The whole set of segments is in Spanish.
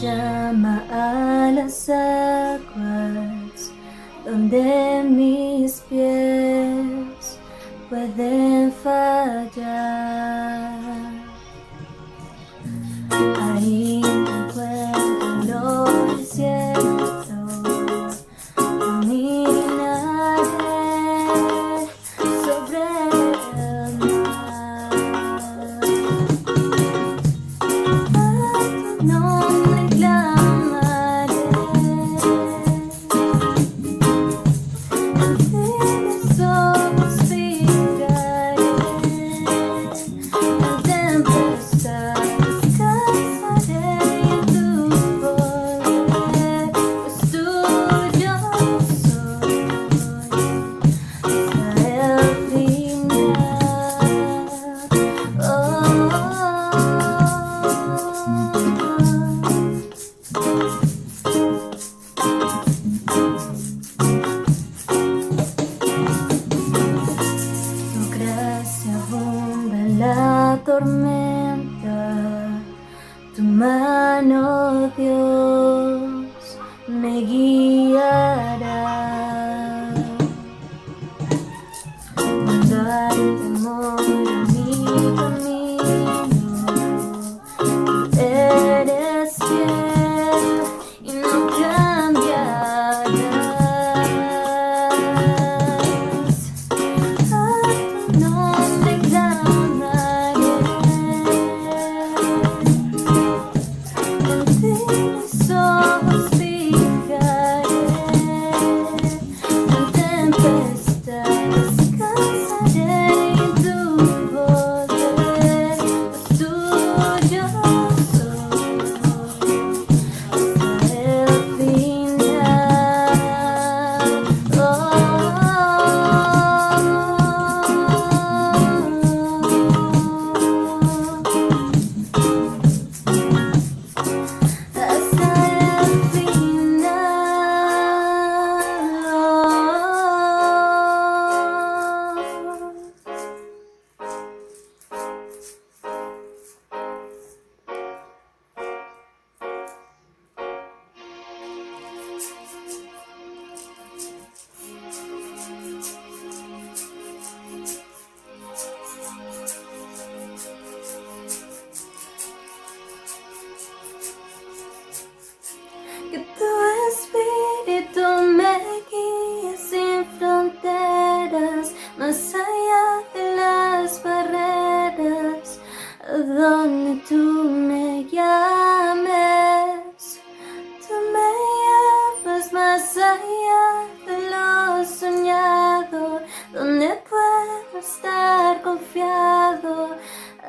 Llama a las aguas donde mis pies pueden fallar. Ahí encuentro el desierto, caminaré sobre el mar. A tu nombre clamaré, ante mis ojos fijaré, la tempestad descansaré en tu poder, pues tuyo soy hasta el final. Tu gracia abunda en la tormenta, tu mano, Dios, me guiará. Cuando hay temor en mi camino, eres fiel y no cambiarás. A tu nombre clamaré, ante mis ojos fijaré, la tempestad descansaré en tu poder, pues tuyo soy hasta el final. Hasta el Que tu espíritu me guíe sin fronteras, más allá de las barreras, a donde tú me llames. Tú me llevas más allá de lo soñado, donde puedo estar confiado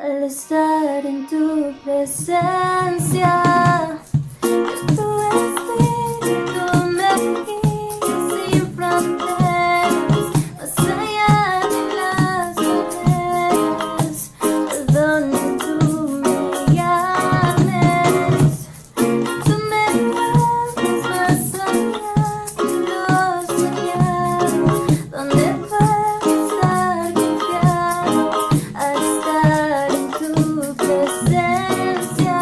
al estar en tu presencia. Tu espíritu me guía sin fronteras, más allá de las barreras, a donde tú me llames. Tú me llevas más allá de lo soñado, donde puedo estar confiado al estar en tu presencia.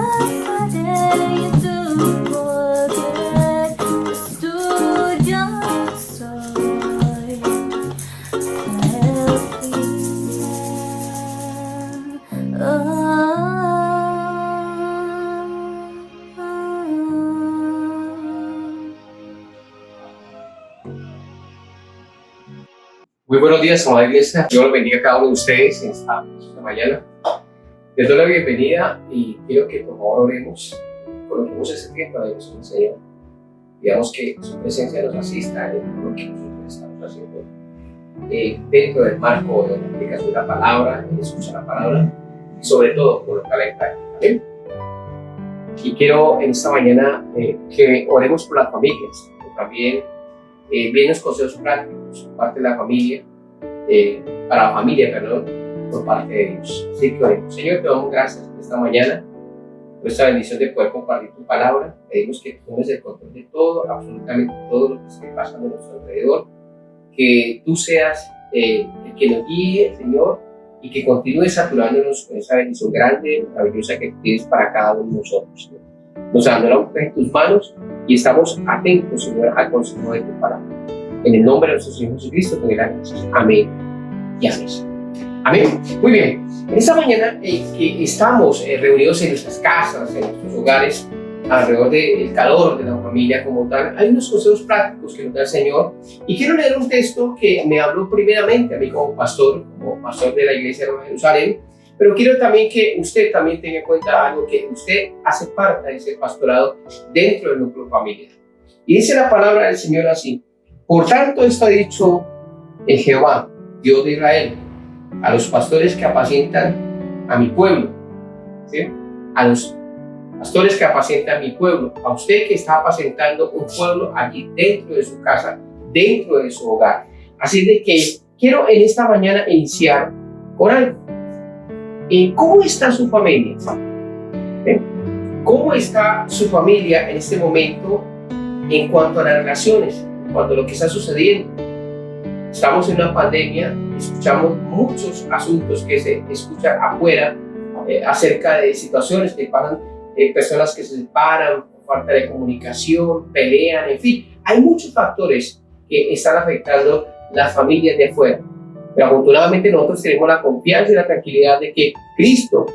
Why did you forget the studio soy healthy Muy buenos días, amada iglesia. Dios los bendiga a cada uno de ustedes en esta mañana. Les doy la bienvenida y quiero que por favor oremos. Coloquemos ese tiempo a la dirección del Señor. Digamos que su presencia nos asista en lo que nosotros estamos haciendo dentro del marco de la aplicación de la palabra, en escuchar la palabra y sobre todo colocarla en práctica. ¿Amén? Y quiero en esta mañana que oremos por las familias, pero también vienen los consejos prácticos por parte de la familia, para la familia, perdón, por parte de Dios. Así que oremos. Señor, te damos gracias por esta mañana, por esta bendición de poder compartir tu palabra. Pedimos que tomes el control de todo, absolutamente todo lo que esté pasando a nuestro alrededor, que tú seas el que nos guíe, Señor, y que continúes saturándonos con esa bendición grande, maravillosa que tienes para cada uno de nosotros, Señor. Nos abandonamos en tus manos y estamos atentos, Señor, al consejo de tu palabra. En el nombre de nuestro Señor Jesucristo, te doy las gracias. Amén y amén. Amén. Muy bien. En esta mañana que estamos reunidos en nuestras casas, en nuestros hogares, alrededor del calor de la familia como tal, hay unos consejos prácticos que nos da el Señor. Y quiero leer un texto que me habló primeramente a mí como pastor de la Iglesia de Nueva Jerusalén. Pero quiero también que usted también tenga en cuenta algo, que usted hace parte de ese pastorado dentro del núcleo familiar. Y dice la palabra del Señor así: por tanto esto ha dicho Jehová, Dios de Israel, a los pastores que apacientan a mi pueblo, ¿sí? A los pastores que apacientan a mi pueblo, a usted que está apacentando un pueblo allí dentro de su casa, dentro de su hogar. Así de que quiero en esta mañana iniciar con algo. ¿Cómo está su familia? ¿Cómo está su familia en este momento en cuanto a las relaciones, en cuanto a lo que está sucediendo? Estamos en una pandemia, escuchamos muchos asuntos que se escuchan afuera acerca de situaciones que pasan, personas que se separan por falta de comunicación, pelean, en fin. Hay muchos factores que están afectando las familias de afuera. Pero afortunadamente nosotros tenemos la confianza y la tranquilidad de que Cristo,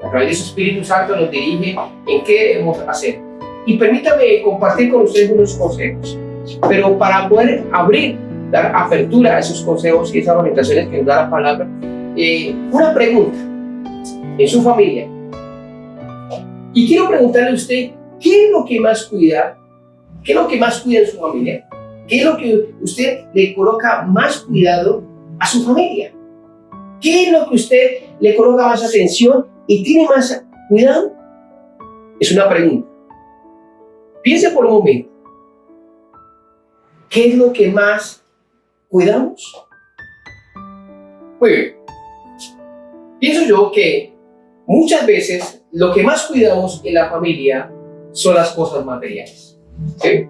a través de su Espíritu Santo, nos dirige en qué debemos hacer. Y permítame compartir con ustedes unos consejos. Pero para poder dar apertura a esos consejos y esas orientaciones que nos da la palabra, una pregunta en su familia. Y quiero preguntarle a usted, ¿qué es lo que más cuida? ¿Qué es lo que más cuida en su familia? ¿Qué es lo que usted le coloca más cuidado a su familia? ¿Qué es lo que usted le coloca más atención y tiene más cuidado? Es una pregunta. Piense por un momento. ¿Qué es lo que más cuidamos? Muy bien. Pienso yo que muchas veces lo que más cuidamos en la familia son las cosas materiales. ¿Sí?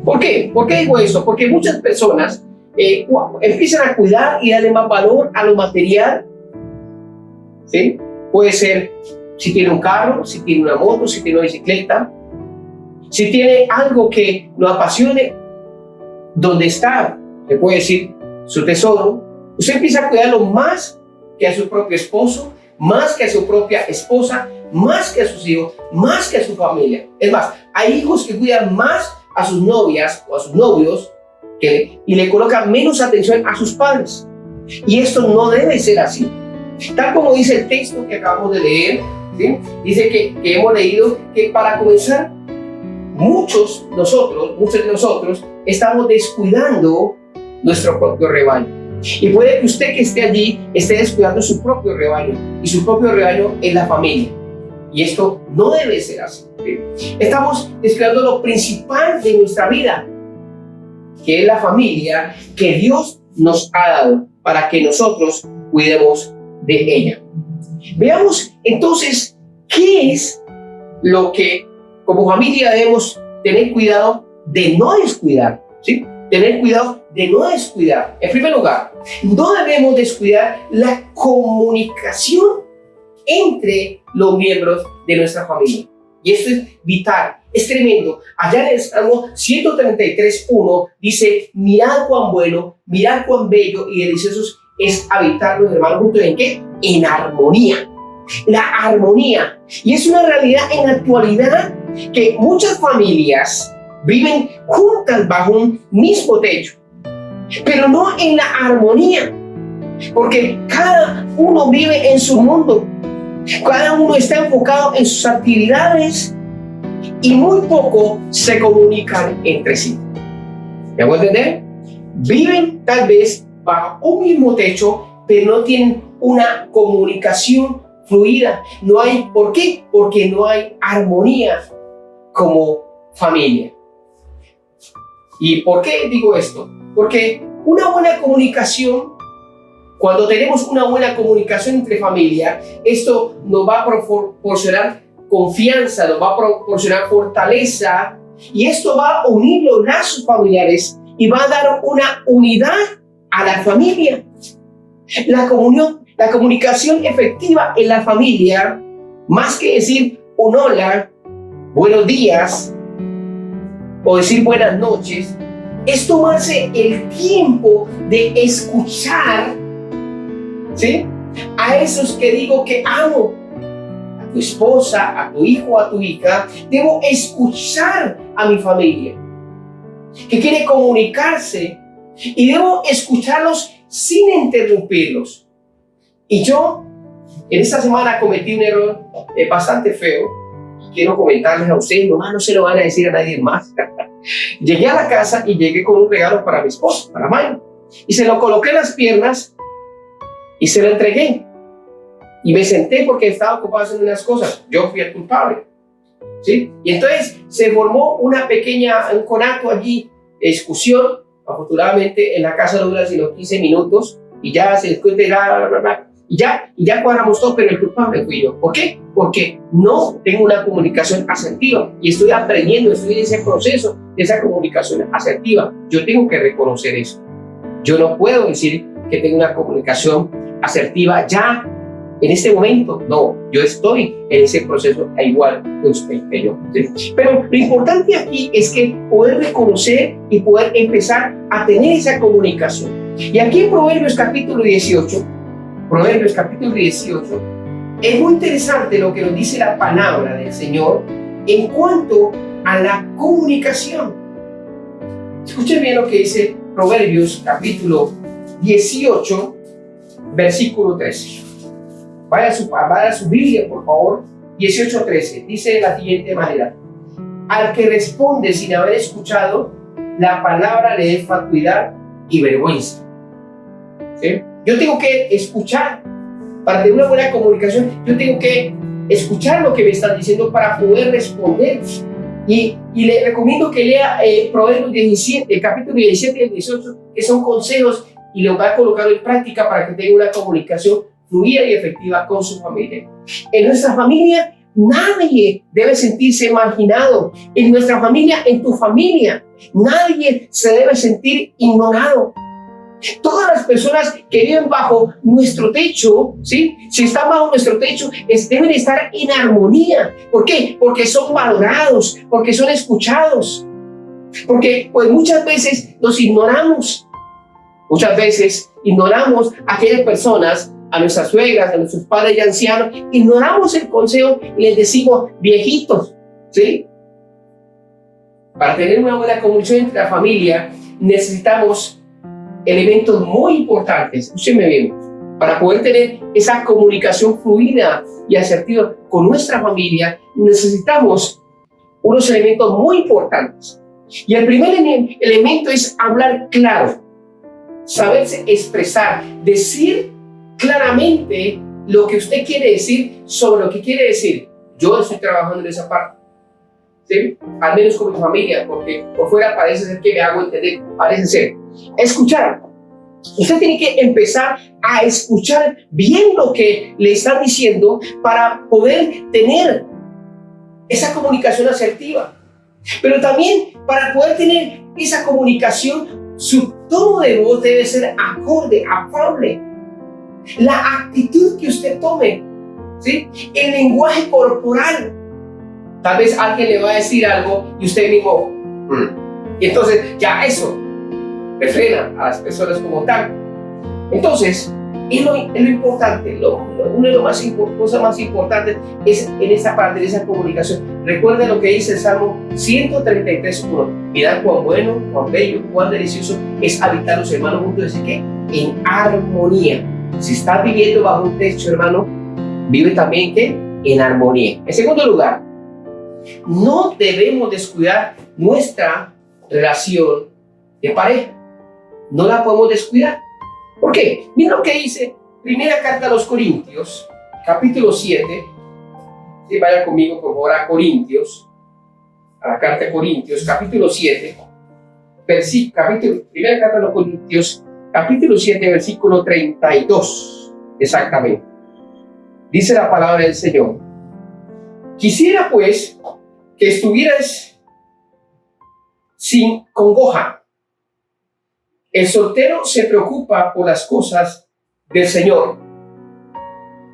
¿Por qué? ¿Por qué digo eso? Porque muchas personas empiezan a cuidar y darle más valor a lo material, ¿sí? Puede ser si tiene un carro, si tiene una moto, si tiene una bicicleta, si tiene algo que lo apasione, donde está, le puede decir, su tesoro. Usted empieza a cuidarlo más que a su propio esposo, más que a su propia esposa, más que a sus hijos, más que a su familia. Es más, hay hijos que cuidan más a sus novias o a sus novios y le colocan menos atención a sus padres. Y esto no debe ser así. Tal como dice el texto que acabamos de leer, ¿sí? Dice que hemos leído que para comenzar, muchos de nosotros estamos descuidando nuestro propio rebaño. Y puede que usted que esté allí esté descuidando su propio rebaño, y su propio rebaño es la familia. Y esto no debe ser así. ¿Sí? Estamos descuidando lo principal de nuestra vida, que es la familia que Dios nos ha dado para que nosotros cuidemos de ella. Veamos entonces qué es lo que como familia debemos tener cuidado de no descuidar, ¿sí? Tener cuidado de no descuidar. En primer lugar, no debemos descuidar la comunicación entre los miembros de nuestra familia. Y esto es vital, es tremendo. Allá en el Salmo 133:1 dice: mirad cuán bueno, mirad cuán bello y delicioso es habitar los hermanos juntos. ¿En qué? En armonía. La armonía. Y es una realidad en la actualidad que muchas familias viven juntas bajo un mismo techo, pero no en la armonía, porque cada uno vive en su mundo, cada uno está enfocado en sus actividades y muy poco se comunican entre sí. ¿Me hago entender? Viven tal vez bajo un mismo techo, pero no tienen una comunicación fluida. No hay, ¿por qué? Porque no hay armonía como familia. ¿Y por qué digo esto? Porque una buena comunicación, cuando tenemos una buena comunicación entre familia, esto nos va a proporcionar confianza, nos va a proporcionar fortaleza, y esto va a unir los lazos familiares y va a dar una unidad a la familia. La comunicación efectiva en la familia, más que decir un hola, buenos días o decir buenas noches, es tomarse el tiempo de escuchar, ¿sí?, a esos que digo que amo, a tu esposa, a tu hijo, a tu hija. Debo escuchar a mi familia que quiere comunicarse y debo escucharlos sin interrumpirlos. Y yo en esta semana cometí un error bastante feo. Quiero comentarles a ustedes, no se lo van a decir a nadie más. Llegué a la casa y llegué con un regalo para mi esposa, para Maya, y se lo coloqué en las piernas y se lo entregué. Y me senté porque estaba ocupado haciendo unas cosas. Yo fui el culpable, ¿sí? Y entonces se formó un conato allí, discusión. Afortunadamente en la casa no dura sino 15 minutos y ya se discute, y ya cuadramos todo, pero el culpable fui yo. ¿Por qué? Porque no tengo una comunicación asertiva y estoy aprendiendo, estoy en ese proceso de esa comunicación asertiva. Yo tengo que reconocer eso. Yo no puedo decir que tengo una comunicación asertiva ya en este momento. No, yo estoy en ese proceso igual que usted y yo. ¿Sí? Pero lo importante aquí es que poder reconocer y poder empezar a tener esa comunicación. Y aquí en Proverbios capítulo 18, es muy interesante lo que nos dice la palabra del Señor en cuanto a la comunicación. Escuchen bien lo que dice Proverbios capítulo 18, versículo 13. Vaya a su Biblia, por favor. 18:13. Dice de la siguiente manera: al que responde sin haber escuchado, la palabra le es fatuidad y vergüenza. ¿Sí? Yo tengo que escuchar. Para tener una buena comunicación, yo tengo que escuchar lo que me están diciendo para poder responder. Y le recomiendo que lea Proverbios 17, el capítulo 17 y el 18, que son consejos, y lo va a colocar en práctica para que tenga una comunicación fluida y efectiva con su familia. En nuestra familia, nadie debe sentirse marginado. En nuestra familia, en tu familia, nadie se debe sentir ignorado. Todas las personas que viven bajo nuestro techo, ¿sí?, si están bajo nuestro techo, deben estar en armonía. ¿Por qué? Porque son valorados, porque son escuchados, porque pues muchas veces los ignoramos. Muchas veces ignoramos a aquellas personas, a nuestras suegras, a nuestros padres y ancianos, ignoramos el consejo y les decimos viejitos, ¿sí? Para tener una buena comunicación entre la familia necesitamos elementos muy importantes. Escúchenme bien. Para poder tener esa comunicación fluida y asertiva con nuestra familia, necesitamos unos elementos muy importantes. Y el primer elemento es hablar claro, saberse expresar, decir claramente lo que usted quiere decir sobre lo que quiere decir. Yo estoy trabajando en esa parte, ¿sí? Al menos con mi familia, porque por fuera parece ser que me hago entender, parece ser. Escuchar. Usted tiene que empezar a escuchar bien lo que le están diciendo para poder tener esa comunicación asertiva. Pero también para poder tener esa comunicación, su tono de voz debe ser acorde, afable. La actitud que usted tome ¿sí? El lenguaje corporal. Tal vez alguien le va a decir algo y usted mismo, y entonces ya eso refrena a las personas como tal. Entonces, es lo importante, una de las cosas más importantes es en esa parte, de esa comunicación. Recuerda lo que dice el Salmo 133:1. Mirad cuán bueno, cuán bello, cuán delicioso es habitar los hermanos juntos. Dice que en armonía. Si estás viviendo bajo un techo, hermano, vive también que en armonía. En segundo lugar, no debemos descuidar nuestra relación de pareja. No la podemos descuidar. ¿Por qué? Mira lo que dice Primera Carta a los Corintios, capítulo 7. Sí, vaya conmigo, por favor, a Corintios, a la Carta de Corintios, capítulo 7, Primera Carta a los Corintios, capítulo 7, versículo 32, exactamente. Dice la palabra del Señor: quisiera pues que estuvieras sin congoja. El soltero se preocupa por las cosas del Señor,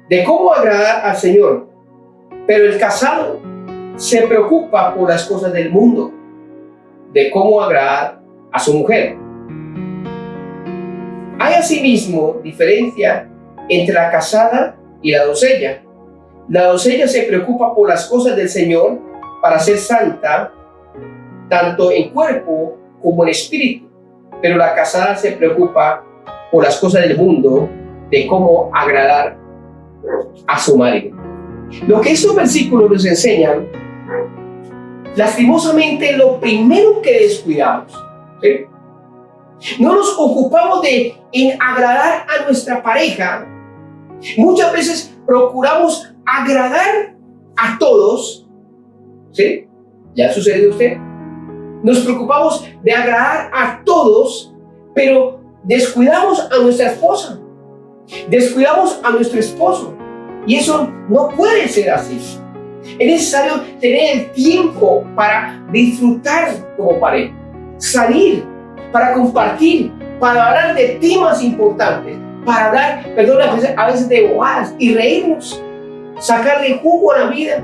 de cómo agradar al Señor, pero el casado se preocupa por las cosas del mundo, de cómo agradar a su mujer. Hay asimismo diferencia entre la casada y la doncella. La doncella se preocupa por las cosas del Señor para ser santa, tanto en cuerpo como en espíritu. Pero la casada se preocupa por las cosas del mundo, de cómo agradar a su marido. Lo que estos versículos nos enseñan, lastimosamente, lo primero que descuidamos, ¿sí? No nos ocupamos en agradar a nuestra pareja. Muchas veces procuramos agradar a todos, ¿sí? ¿Ya ha sucedido a usted? Nos preocupamos de agradar a todos, pero descuidamos a nuestra esposa, descuidamos a nuestro esposo. Y eso no puede ser así. Es necesario tener el tiempo para disfrutar como pareja, salir, para compartir, para hablar de temas importantes, para hablar, a veces de bobadas y reírnos, sacarle jugo a la vida.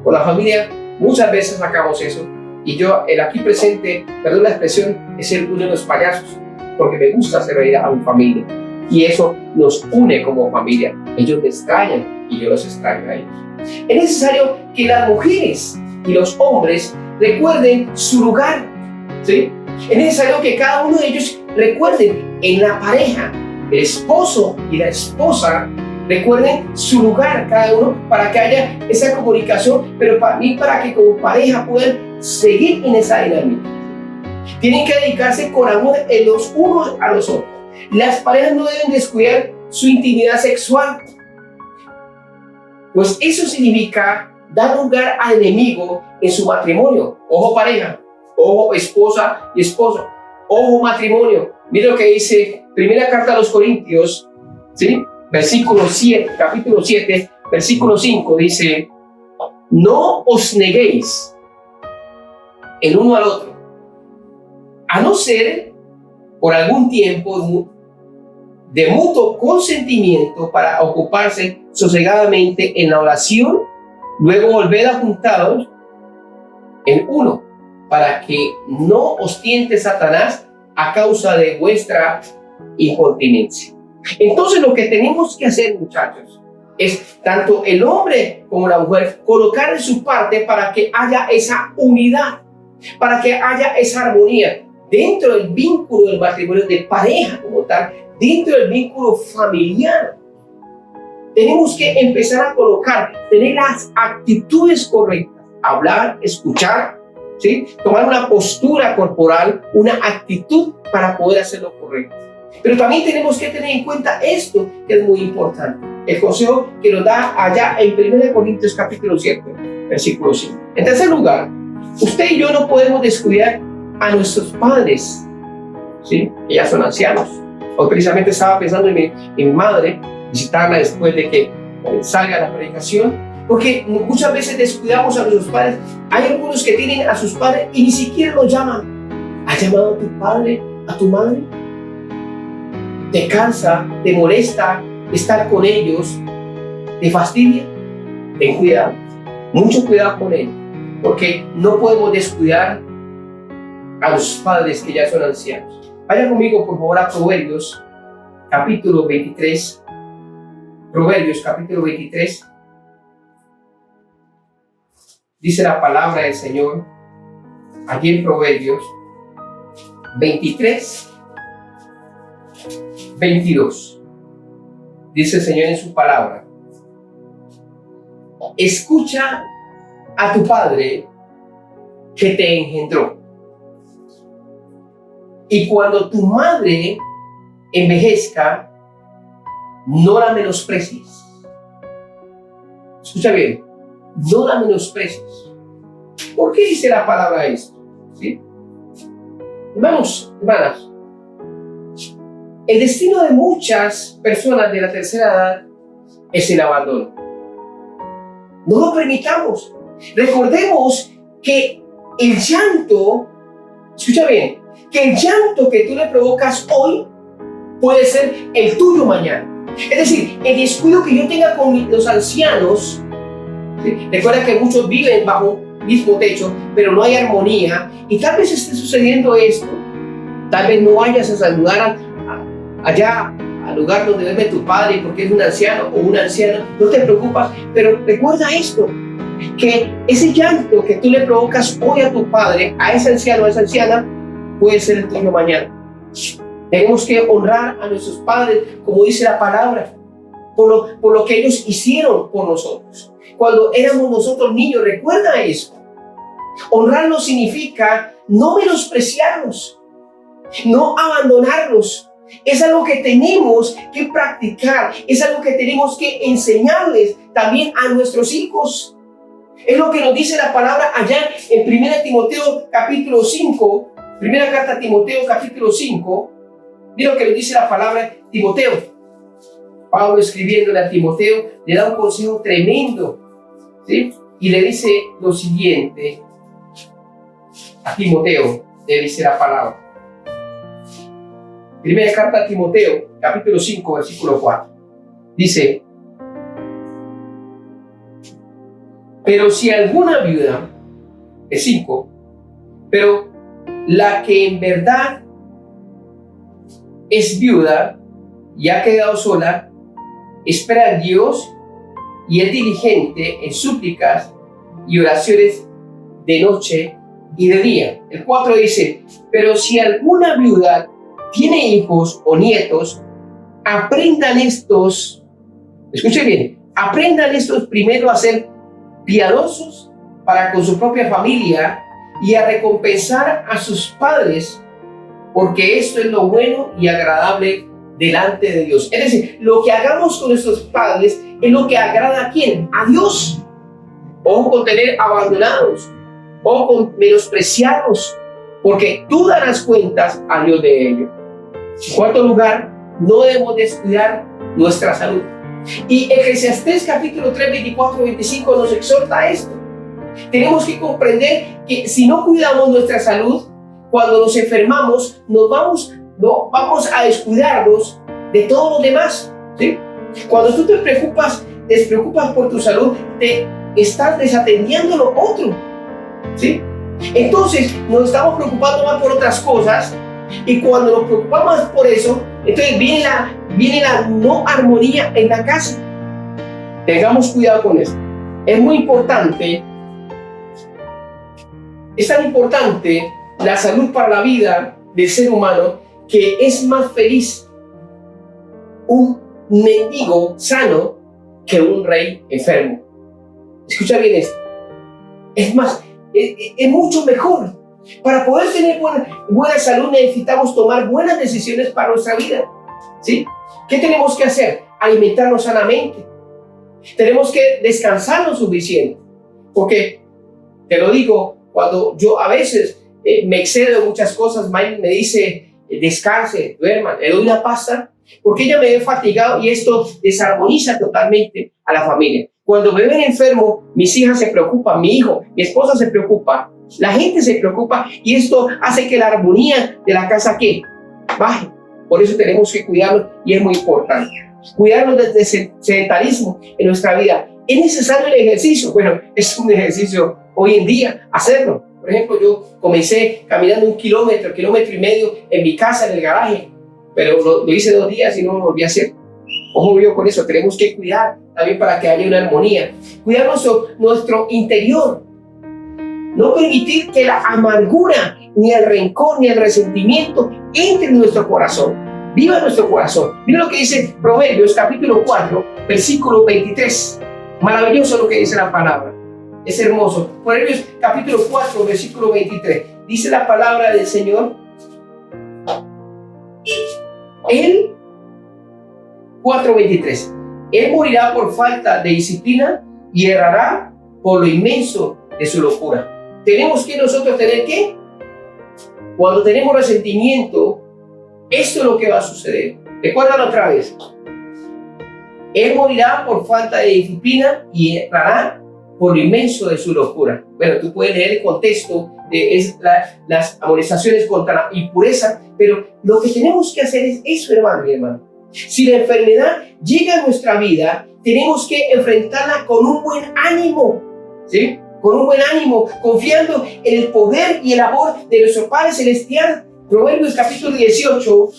Con la familia muchas veces sacamos eso. Y yo, el aquí presente, perdón la expresión, es ser uno de los payasos, porque me gusta hacer reír a mi familia. Y eso nos une como familia. Ellos me extrañan y yo los extraño a ellos. Es necesario que las mujeres y los hombres recuerden su lugar, ¿sí? Es necesario que cada uno de ellos recuerden en la pareja, el esposo y la esposa, recuerden su lugar cada uno para que haya esa comunicación, pero para que como pareja puedan seguir en esa dinámica. Tienen que dedicarse con amor en los unos a los otros. Las parejas no deben descuidar su intimidad sexual, pues eso significa dar lugar al enemigo en su matrimonio. Ojo pareja, ojo esposa y esposo, ojo matrimonio. Mira lo que dice Primera Carta a los Corintios, ¿sí? Versículo 7, capítulo 7, versículo 5, dice: no os neguéis el uno al otro, a no ser por algún tiempo de mutuo consentimiento para ocuparse sosegadamente en la oración, luego volver a juntaros en uno, para que no os tiente Satanás a causa de vuestra incontinencia. Entonces lo que tenemos que hacer, muchachos, es tanto el hombre como la mujer colocar de su parte para que haya esa unidad, para que haya esa armonía dentro del vínculo del matrimonio de pareja como tal, dentro del vínculo familiar. Tenemos que empezar a colocar, tener las actitudes correctas, hablar, escuchar, ¿sí? Tomar una postura corporal, una actitud para poder hacer lo correcto. Pero también tenemos que tener en cuenta esto, que es muy importante. El consejo que nos da allá en 1 Corintios capítulo 7, versículo 5. En tercer lugar, usted y yo no podemos descuidar a nuestros padres, ¿sí? Ellas son ancianos. Hoy precisamente estaba pensando en mi madre, visitarla después de que salga la predicación, porque muchas veces descuidamos a nuestros padres. Hay algunos que tienen a sus padres y ni siquiera los llaman. ¿Has llamado a tu padre, a tu madre? ¿Te cansa, te molesta estar con ellos? ¿Te fastidia? ten cuidado, mucho cuidado con ellos, porque no podemos descuidar a los padres que ya son ancianos. Vaya conmigo, por favor, a Proverbios, capítulo 23. Proverbios, capítulo 23. Dice la palabra del Señor, aquí en Proverbios 23, 22. Dice el Señor en su palabra: escucha a tu padre que te engendró, y cuando tu madre envejezca, no la menosprecies. Escucha bien, no la menosprecies. ¿Por qué dice la palabra esto? ¿Sí? Hermanos, hermanas, el destino de muchas personas de la tercera edad es el abandono. No lo permitamos. Recordemos que el llanto, escucha bien, que el llanto que tú le provocas hoy puede ser el tuyo mañana. Es decir, el descuido que yo tenga con los ancianos, ¿sí? Recuerda que muchos viven bajo el mismo techo, pero no hay armonía, y tal vez esté sucediendo esto. Tal vez no vayas a saludar allá al lugar donde vive tu padre porque es un anciano o una anciana. No te preocupas, pero recuerda esto, que ese llanto que tú le provocas hoy a tu padre, a ese anciano o a esa anciana, puede ser el tuyo mañana. Tenemos que honrar a nuestros padres, como dice la palabra, por lo que ellos hicieron por nosotros. Cuando éramos nosotros niños, recuerda eso. Honrarlos significa no menospreciarlos, no abandonarlos. Es algo que tenemos que practicar, es algo que tenemos que enseñarles también a nuestros hijos. Es lo que nos dice la palabra allá en 1 Timoteo capítulo 5, primera carta a Timoteo capítulo 5. Mira lo que nos dice la palabra Timoteo. Pablo, escribiéndole a Timoteo, le da un consejo tremendo, ¿sí? Y le dice lo siguiente a Timoteo, le dice la palabra. Primera carta a Timoteo, capítulo 5, versículo 4. Dice: pero si alguna viuda, es 5, pero la que en verdad es viuda y ha quedado sola, espera a Dios y es diligente en súplicas y oraciones de noche y de día. El 4 dice: pero si alguna viuda tiene hijos o nietos, aprendan estos, escuchen bien, aprendan estos primero a ser piadosos para con su propia familia y a recompensar a sus padres, porque esto es lo bueno y agradable delante de Dios. Es decir, lo que hagamos con nuestros padres es lo que agrada a ¿quién? A Dios. Ojo con tener abandonados, ojo con menospreciarlos, porque tú darás cuentas a Dios de ello. En cuarto lugar, no debemos descuidar nuestra salud. Y Eclesiastés capítulo 3, 24, 25 nos exhorta a esto. Tenemos que comprender que si no cuidamos nuestra salud, cuando nos enfermamos, vamos a descuidarnos de todos los demás, ¿sí? Cuando tú te despreocupas por tu salud, te estás desatendiendo lo otro, ¿sí? Entonces nos estamos preocupando más por otras cosas, y cuando nos preocupamos por eso, entonces viene la no armonía en la casa. Tengamos cuidado con eso. Es muy importante, es tan importante la salud para la vida del ser humano, que es más feliz un mendigo sano que un rey enfermo. Escucha bien esto. Es más, es mucho mejor. Para poder tener buena salud necesitamos tomar buenas decisiones para nuestra vida, ¿sí? ¿Qué tenemos que hacer? Alimentarnos sanamente. Tenemos que descansar lo suficiente. Porque, te lo digo, cuando yo a veces me excedo de muchas cosas, Mike me dice: descanse, duerma, le doy una pasta, porque ella me ve fatigado y esto desarmoniza totalmente a la familia. Cuando me ven enfermo, mis hijas se preocupan, mi hijo, mi esposa se preocupa, la gente se preocupa, y esto hace que la armonía de la casa ¿qué? Baje. Por eso tenemos que cuidarnos, y es muy importante cuidarnos desde el sedentarismo en nuestra vida. ¿Es necesario el ejercicio? Bueno, es un ejercicio hoy en día hacerlo. Por ejemplo, yo comencé caminando 1 kilómetro, 1,5 kilómetros en mi casa, en el garaje, pero lo hice 2 días y no lo volví a hacer. Ojo yo con eso, tenemos que cuidar también para que haya una armonía. Cuidar nuestro interior. No permitir que la amargura, ni el rencor, ni el resentimiento entre en nuestro corazón. Viva nuestro corazón. Mira lo que dice Proverbios capítulo 4, versículo 23. Maravilloso lo que dice la palabra. Es hermoso. Proverbios capítulo 4, versículo 23. Dice la palabra del Señor. Él, 4:23. Él morirá por falta de disciplina y errará por lo inmenso de su locura. Tenemos que nosotros tener que, cuando tenemos resentimiento, esto es lo que va a suceder. Recuérdalo otra vez. Él morirá por falta de disciplina y errará por lo inmenso de su locura. Bueno, tú puedes leer el contexto de las amonestaciones contra la impureza, pero lo que tenemos que hacer es eso, hermano y hermano. Si la enfermedad llega a nuestra vida, tenemos que enfrentarla con un buen ánimo, ¿sí? Con un buen ánimo, confiando en el poder y el amor de nuestro Padre Celestial. Proverbios capítulo 18,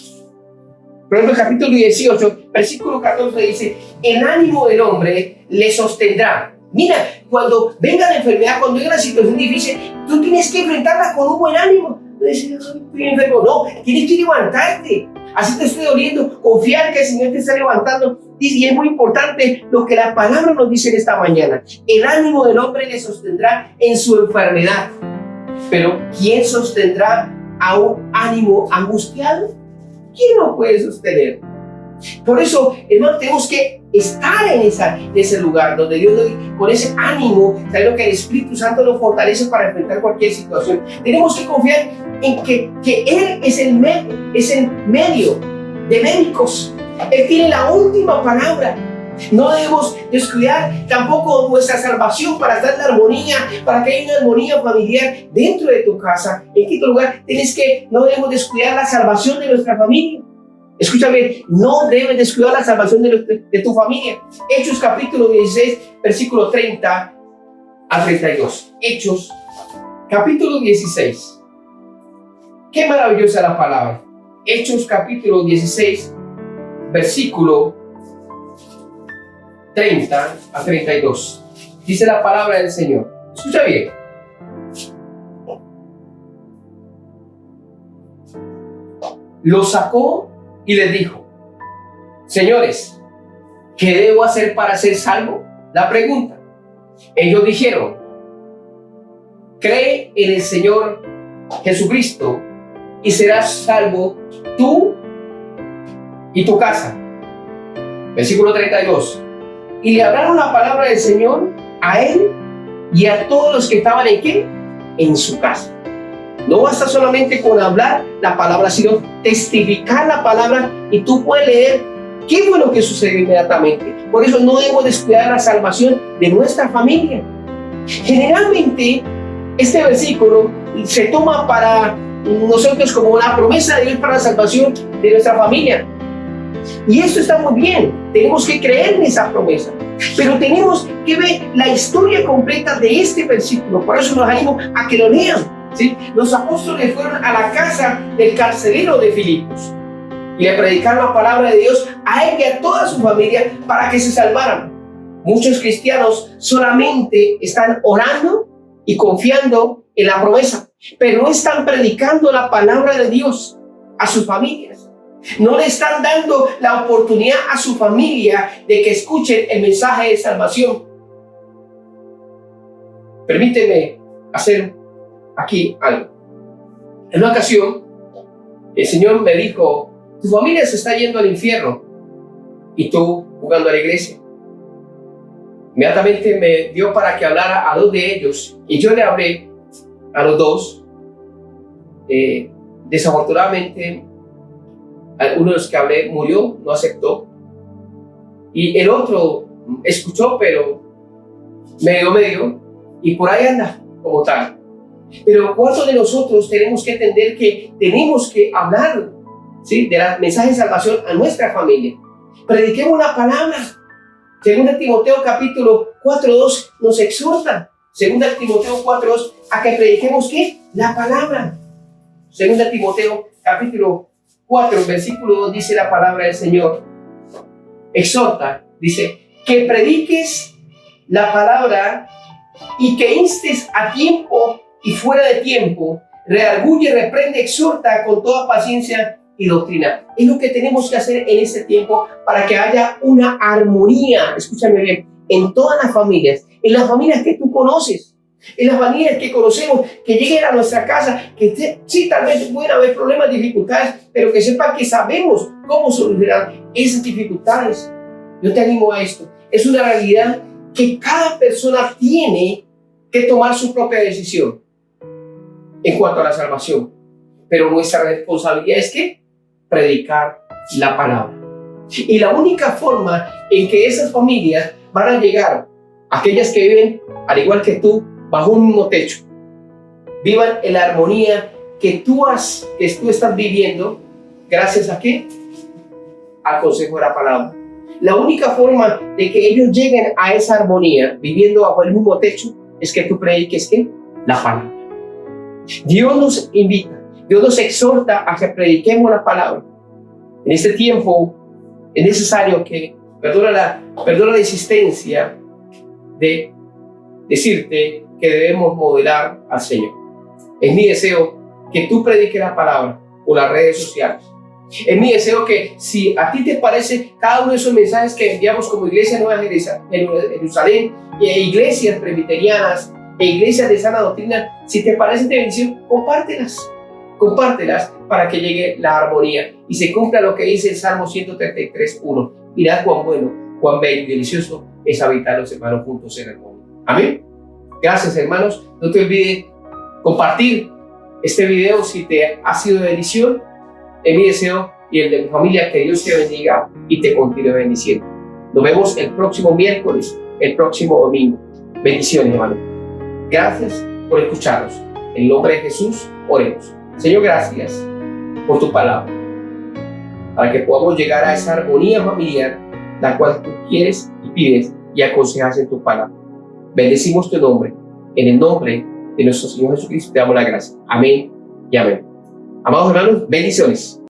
versículo 14 dice: el ánimo del hombre le sostendrá. Mira, cuando venga la enfermedad, cuando venga la situación difícil, tú tienes que enfrentarla con un buen ánimo. No dices, estoy enfermo. No, tienes que levantarte. Así te esté doliendo, confiar que el Señor te está levantando. Y es muy importante lo que la palabra nos dice en esta mañana. El ánimo del hombre le sostendrá en su enfermedad. Pero ¿quién sostendrá a un ánimo angustiado? ¿Quién lo puede sostener? Por eso, hermano, tenemos que estar en ese lugar donde Dios, con ese ánimo, sabiendo que el Espíritu Santo nos fortalece para enfrentar cualquier situación. Tenemos que confiar en que Él es el medio de médicos. Él tiene la última palabra. No debemos descuidar tampoco nuestra salvación para estar en armonía, para que haya una armonía familiar dentro de tu casa. En quinto lugar, no debemos descuidar la salvación de nuestra familia. Escúchame, no debes descuidar la salvación de tu familia. Hechos capítulo 16, versículo 30 a 32. Hechos capítulo 16. Qué maravillosa la palabra. Hechos capítulo 16, versículo 30 a 32. Dice la palabra del Señor. Escucha bien. Los sacó y les dijo: señores, ¿qué debo hacer para ser salvo? La pregunta. Ellos dijeron: cree en el Señor Jesucristo y serás salvo tú y tu casa. Versículo 32. Y le hablaron la palabra del Señor a él y a todos los que estaban en ¿qué? En su casa. No basta solamente con hablar la palabra, sino testificar la palabra, y tú puedes leer qué fue lo que sucedió inmediatamente. Por eso no debemos descuidar la salvación de nuestra familia. Generalmente este versículo se toma para nosotros como una promesa de Dios para la salvación de nuestra familia. Y esto está muy bien, tenemos que creer en esa promesa, pero tenemos que ver la historia completa de este versículo. Por eso los animo a que lo lean, ¿sí? Los apóstoles fueron a la casa del carcelero de Filipos y le predicaron la palabra de Dios a él y a toda su familia para que se salvaran. Muchos cristianos solamente están orando y confiando en la promesa, pero no están predicando la palabra de Dios a sus familias. No le están dando la oportunidad a su familia de que escuchen el mensaje de salvación. Permíteme hacer aquí algo. En una ocasión, el Señor me dijo: tu familia se está yendo al infierno y tú jugando a la iglesia. Inmediatamente me dio para que hablara a 2 de ellos y yo le hablé a los 2. Desafortunadamente, uno de los que hablé murió, no aceptó, y el otro escuchó, pero medio, y por ahí anda como tal. Pero ¿cuántos de nosotros tenemos que entender que tenemos que hablar, ¿sí?, de la mensaje de salvación a nuestra familia? Prediquemos la palabra. Según Timoteo capítulo 4:2 nos exhorta. 2 Timoteo 4:2 a que prediquemos ¿qué? La palabra. 2 Timoteo capítulo 4, versículo 2 dice la palabra del Señor. Exhorta, dice, que prediques la palabra y que instes a tiempo y fuera de tiempo, redarguye, reprende, exhorta con toda paciencia y doctrina. Es lo que tenemos que hacer en este tiempo para que haya una armonía, escúchame bien, en todas las familias, en las familias que tú conoces, en las familias que conocemos, que lleguen a nuestra casa, que sí, tal vez pueden haber problemas, dificultades, pero que sepan que sabemos cómo solucionar esas dificultades. Yo te animo a esto. Es una realidad que cada persona tiene que tomar su propia decisión en cuanto a la salvación. Pero nuestra responsabilidad es que predicar la palabra. Y la única forma en que esas familias van a llegar, aquellas que viven, al igual que tú, bajo un mismo techo, vivan en la armonía que tú estás viviendo, ¿gracias a qué? Al consejo de la palabra. La única forma de que ellos lleguen a esa armonía, viviendo bajo el mismo techo, es que tú prediques ¿qué? La palabra. Dios nos invita, Dios nos exhorta a que prediquemos la palabra. En este tiempo es necesario que, perdona la insistencia de decirte que debemos modelar al Señor. Es mi deseo que tú prediques la palabra por las redes sociales. Es mi deseo que si a ti te parece cada uno de esos mensajes que enviamos como Iglesia Nueva Jerusalén, iglesias presbiterianas e iglesias de sana doctrina, si te parecen de bendición, compártelas para que llegue la armonía y se cumpla lo que dice el Salmo 133:1. Mirad cuán bueno, cuán bello y delicioso es habitar los hermanos juntos en armonía. Amén. Gracias, hermanos. No te olvides compartir este video si te ha sido de bendición. Es mi deseo y el de mi familia que Dios te bendiga y te continúe bendiciendo. Nos vemos el próximo miércoles, el próximo domingo. Bendiciones, hermanos. Gracias por escucharnos. En nombre de Jesús, oremos. Señor, gracias por tu palabra, para que podamos llegar a esa armonía familiar, la cual tú quieres y pides y aconsejas en tu palabra. Bendecimos tu nombre. En el nombre de nuestro Señor Jesucristo te damos la gracia. Amén y amén. Amados hermanos, bendiciones.